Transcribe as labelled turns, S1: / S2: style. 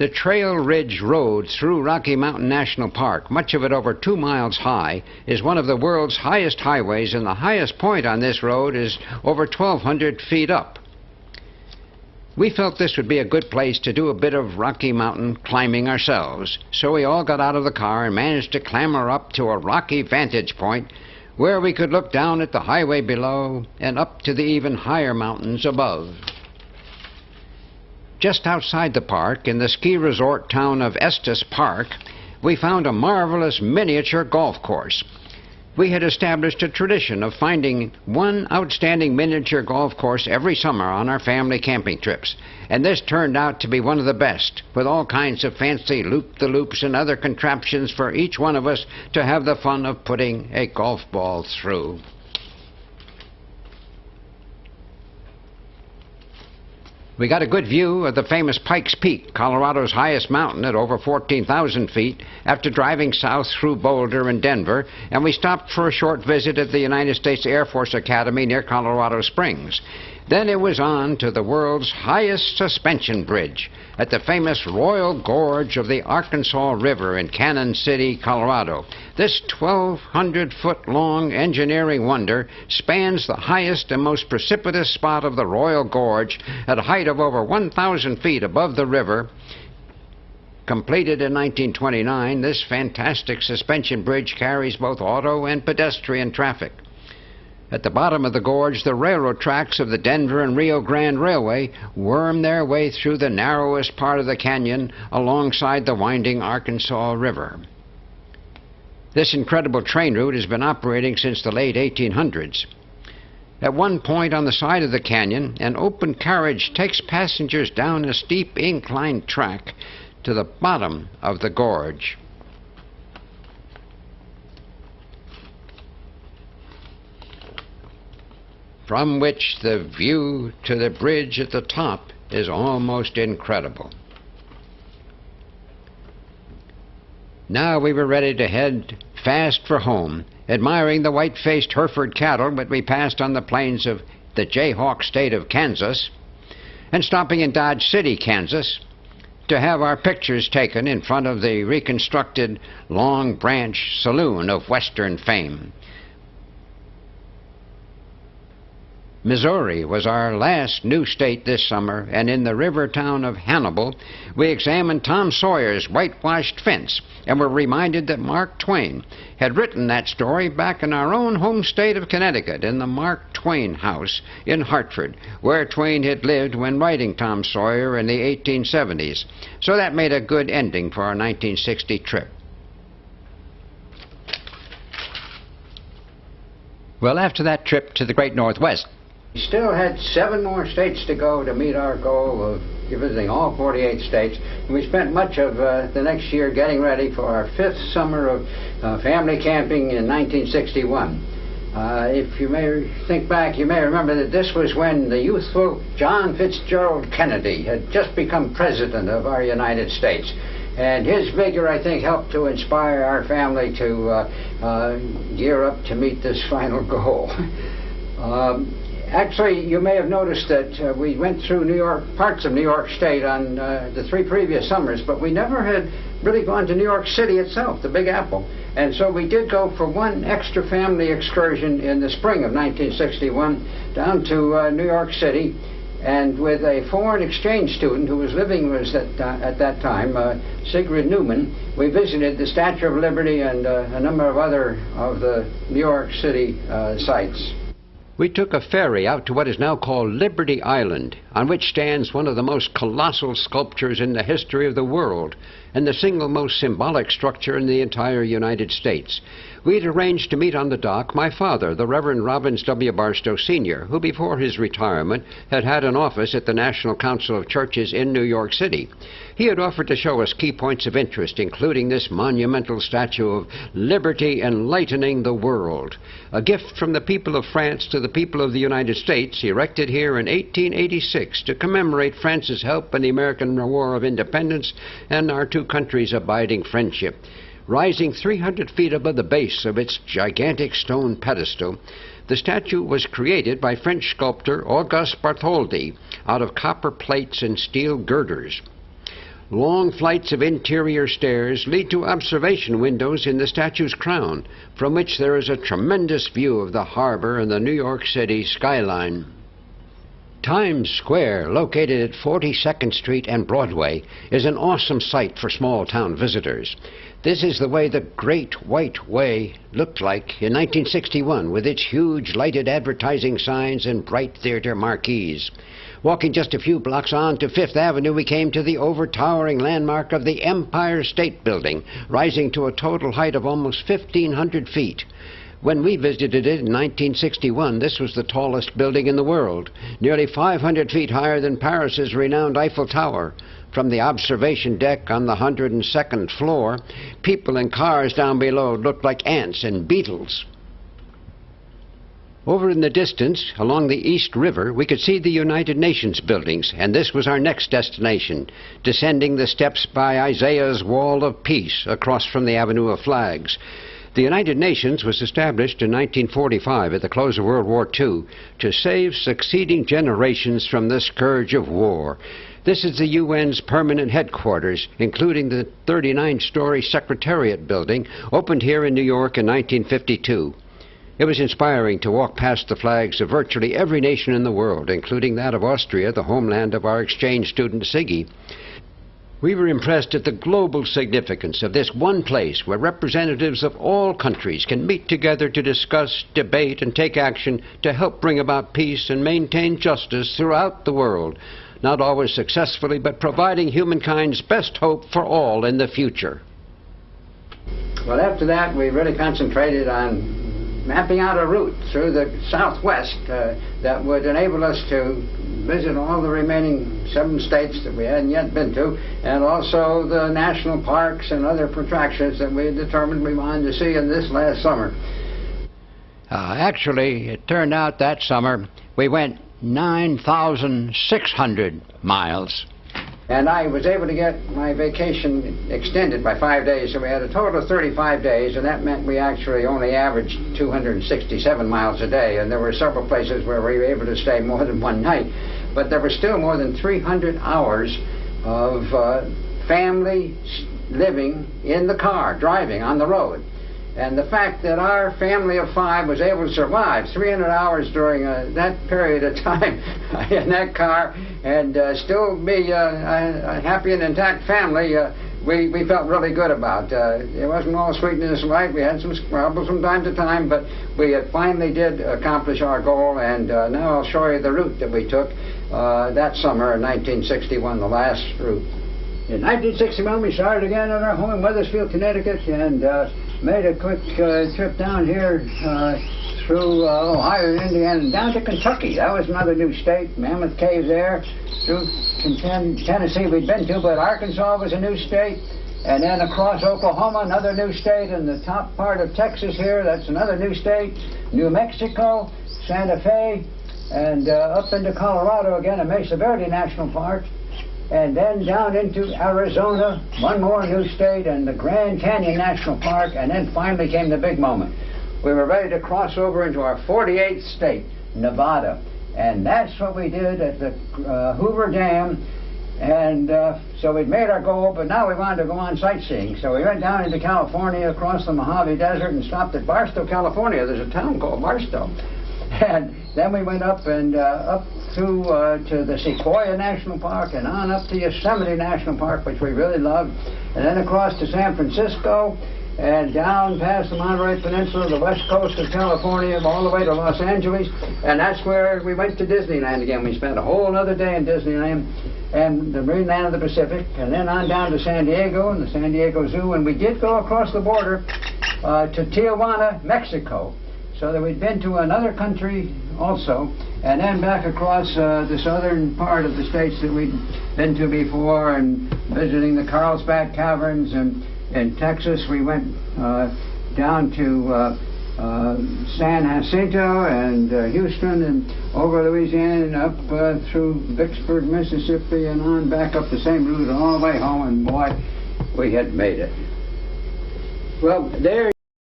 S1: The Trail Ridge Road through Rocky Mountain National Park, much of it over 2 miles high, is one of the world's highest highways, and the highest point on this road is over 1,200 feet up. We felt this would be a good place to do a bit of Rocky Mountain climbing ourselves, so we all got out of the car and managed to clamber up to a rocky vantage point where we could look down at the highway below and up to the even higher mountains above. Just outside the park, in the ski resort town of Estes Park, we found a marvelous miniature golf course. We had established a tradition of finding one outstanding miniature golf course every summer on our family camping trips, and this turned out to be one of the best, with all kinds of fancy loop-the-loops and other contraptions for each one of us to have the fun of putting a golf ball through. We got a good view of the famous Pikes Peak, Colorado's highest mountain at over 14,000 feet, after driving south through Boulder and Denver, and we stopped for a short visit at the United States Air Force Academy near Colorado Springs. Then it was on to the world's highest suspension bridge at the famous Royal Gorge of the Arkansas River in Cannon City, Colorado. This 1,200-foot-long engineering wonder spans the highest and most precipitous spot of the Royal Gorge at a height of over 1,000 feet above the river. Completed in 1929, this fantastic suspension bridge carries both auto and pedestrian traffic. At the bottom of the gorge, the railroad tracks of the Denver and Rio Grande Railway worm their way through the narrowest part of the canyon alongside the winding Arkansas River. This incredible train route has been operating since the late 1800s. At one point on the side of the canyon, an open carriage takes passengers down a steep inclined track to the bottom of the gorge. From which the view to the bridge at the top is almost incredible. Now we were ready to head fast for home, admiring the white-faced Hereford cattle that we passed on the plains of the Jayhawk state of Kansas, and stopping in Dodge City, Kansas, to have our pictures taken in front of the reconstructed Long Branch Saloon of Western fame. Missouri was our last new state this summer, and in the river town of Hannibal, we examined Tom Sawyer's whitewashed fence and were reminded that Mark Twain had written that story back in our own home state of Connecticut, in the Mark Twain House in Hartford, where Twain had lived when writing Tom Sawyer in the 1870s. So that made a good ending for our 1960 trip. Well, after that trip to the Great Northwest, we still had 7 more states to go to meet our goal of visiting all 48 states. And we spent much of the next year getting ready for our 5th summer of family camping in 1961. If you may think back, you may remember that this was when the youthful John Fitzgerald Kennedy had just become president of our United States. And his vigor, I think, helped to inspire our family to gear up to meet this final goal. Actually, you may have noticed that we went through parts of New York State on the 3 previous summers, but we never had really gone to New York City itself, the Big Apple. And so we did go for one extra family excursion in the spring of 1961 down to New York City. And with a foreign exchange student who was living with us at that time, Sigrid Newman, we visited the Statue of Liberty and a number of other of the New York City sites. We took a ferry out to what is now called Liberty Island, on which stands one of the most colossal sculptures in the history of the world, and the single most symbolic structure in the entire United States. We had arranged to meet on the dock my father, the Reverend Robbins W. Barstow, Sr., who before his retirement had had an office at the National Council of Churches in New York City. He had offered to show us key points of interest, including this monumental statue of Liberty Enlightening the World, a gift from the people of France to the people of the United States, erected here in 1886 to commemorate France's help in the American War of Independence and our two countries' abiding friendship. Rising 300 feet above the base of its gigantic stone pedestal, the statue was created by French sculptor Auguste Bartholdi out of copper plates and steel girders.
S2: Long flights of interior stairs lead to observation windows in the statue's crown, from which there is a tremendous view of the harbor and the New York City skyline. Times Square, located at 42nd Street and Broadway, is an awesome sight for small-town visitors. This is the way the Great White Way looked like in 1961, with its huge lighted advertising signs and bright theater marquees. Walking just a few blocks on to Fifth Avenue, we came to the over-towering landmark of the Empire State Building, rising to a total height of almost 1,500 feet. When we visited it in 1961, this was the tallest building in the world, nearly 500 feet higher than Paris's renowned Eiffel Tower. From the observation deck on the 102nd floor, people and cars down below looked like ants and beetles. Over in the distance, along the East River, we could see the United Nations buildings, and this was our next destination, descending the steps by Isaiah's Wall of Peace across from the Avenue of Flags. The United Nations was established in 1945 at the close of World War II to save succeeding generations from the scourge of war. This is the UN's permanent headquarters, including the 39-story Secretariat building, opened here in New York in 1952. It was inspiring to walk past the flags of virtually every nation in the world, including that of Austria, the homeland of our exchange student Siggy. We were impressed at the global significance of this one place where representatives of all countries can meet together to discuss, debate, and take action to help bring about peace and maintain justice throughout the world, not always successfully, but providing humankind's best hope for all in the future.
S1: Well, after that, we really concentrated on mapping out a route through the Southwest that would enable us to visit all the remaining 7 states that we hadn't yet been to, and also the national parks and other attractions that we determined we wanted to see in this last summer.
S3: Actually, it turned out that summer we went 9,600 miles.
S1: And I was able to get my vacation extended by 5 days, so we had a total of 35 days, and that meant we actually only averaged 267 miles a day, and there were several places where we were able to stay more than one night. But there were still more than 300 hours of family living in the car, driving on the road. And the fact that our family of 5 was able to survive 300 hours during that period of time in that car and still be a happy and intact family, we felt really good about. It wasn't all sweetness and light. We had some squabbles from time to time, but we finally did accomplish our goal, and now I'll show you the route that we took that summer in 1961, the last route. In 1961, we started again on our home in Wethersfield, Connecticut, and made a quick trip down here through Ohio, Indiana, and down to Kentucky. That was another new state. Mammoth Cave there. Through Tennessee we'd been to, but Arkansas was a new state. And then across Oklahoma, another new state. And the top part of Texas here, that's another new state. New Mexico, Santa Fe, and up into Colorado again, at Mesa Verde National Park. And then down into Arizona, one more new state, and the Grand Canyon National Park, and then finally came the big moment. We were ready to cross over into our 48th state, Nevada, and that's what we did at the Hoover Dam. And so we'd made our goal, but now we wanted to go on sightseeing. So we went down into California, across the Mojave Desert, and stopped at Barstow, California. There's a town called Barstow. And then we went up and up through to the Sequoia National Park and on up to Yosemite National Park, which we really loved, and then across to San Francisco and down past the Monterey Peninsula, the west coast of California, all the way to Los Angeles, and that's where we went to Disneyland again. We spent a whole other day in Disneyland and the Marine Land of the Pacific, and then on down to San Diego and the San Diego Zoo, and we did go across the border to Tijuana, Mexico. So that we'd been to another country also, and then back across the southern part of the states that we'd been to before, and visiting the Carlsbad Caverns. And in Texas, we went down to San Jacinto and Houston, and over Louisiana, and up through Vicksburg, Mississippi, and on back up the same route all the way home, and boy, we had made it. Well, there